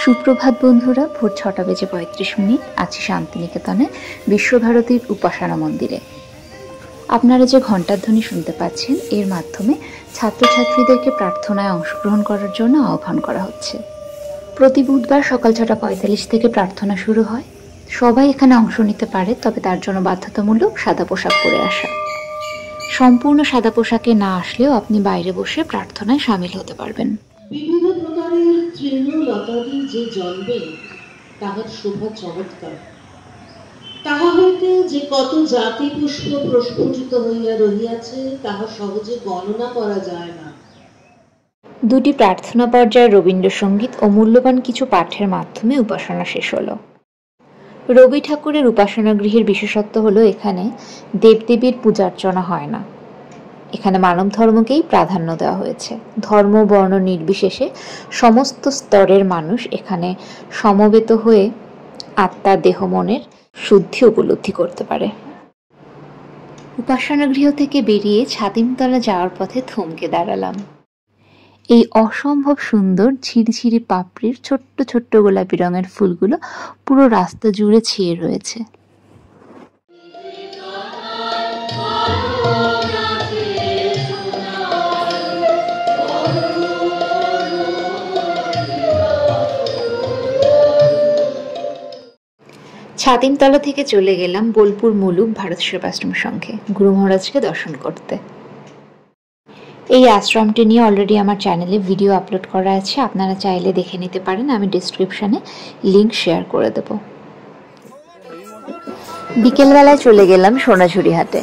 সুপ্রভাত বন্ধুরা, ভোর 6:35 আছি শান্তিনিকেতনে বিশ্বভারতীর উপাসনা মন্দিরে। আপনারা যে ঘণ্টার ধ্বনি শুনতে পাচ্ছেন, এর মাধ্যমে ছাত্রছাত্রীদেরকে প্রার্থনায় অংশগ্রহণ করার জন্য আহ্বান করা হচ্ছে। প্রতি বুধবার সকাল 6:45 থেকে প্রার্থনা শুরু হয়। সবাই এখানে অংশ নিতে পারে, তবে তার জন্য বাধ্যতামূলক সাদা পোশাক পরে আসা। সম্পূর্ণ সাদা পোশাকে না আসলেও আপনি বাইরে বসে প্রার্থনায় সামিল হতে পারবেন। বিভিন্ন প্রকারের তৃণলতাদি যে জন্মে তাহার শোভা চমৎকার, তাহা হইতে যে কত জাতি পুষ্প প্রস্ফুটিত হইয়া রহিয়াছে তাহা সহজে গণনা করা যায় না। দুটি প্রার্থনা পর্যায়ে রবীন্দ্রসঙ্গীত ও মূল্যবান কিছু পাঠের মাধ্যমে উপাসনা শেষ হলো। রবি ঠাকুরের উপাসনা গৃহের বিশেষত্ব হলো এখানে দেবদেবীর পূজার্চনা হয় না। এখানে মানব ধর্মকেই প্রাধান্য দেওয়া হয়েছে। ধর্ম বর্ণ নির্বিশেষে সমস্ত স্তরের মানুষ এখানে সমবেত হয়ে আত্মা দেহ মনের শুদ্ধি উপলব্ধি করতে পারে। উপাসনা গৃহ থেকে বেরিয়ে ছাতিমতলা যাওয়ার পথে থমকে দাঁড়ালাম। এই অসম্ভব সুন্দর ঝিরিঝিরি পাপড়ির ছোট্ট ছোট্ট গোলাপি রঙের ফুলগুলো পুরো রাস্তা জুড়ে ছিঁড়ে রয়েছে। ছাতিমতলা থেকে চলে গেলাম বোলপুর মুলুক ভারত সেবাশ্রম সংঘে গুরু মহারাজকে দর্শন করতে। এই আশ্রমটি নিয়ে অলরেডি আমার চ্যানেলে ভিডিও আপলোড করা আছে, আপনারা চাইলে দেখে নিতে পারেন। আমি ডিসক্রিপশনে লিংক শেয়ার করে দেব। বিকেলবেলায় চলে গেলাম সোনাঝুরি হাটে।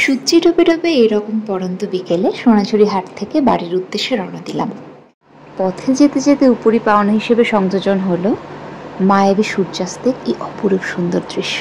সূর্যি ডুবে ডুবে এরকম পড়ন্ত বিকেলে সোনাঝুরি হাট থেকে বাড়ির উদ্দেশ্যে রওনা দিলাম। পথে যেতে যেতে উপরি পাওনা হিসেবে সংযোজন হলো মায়াবী সূর্যাস্তের এই অপরূপ সুন্দর দৃশ্য।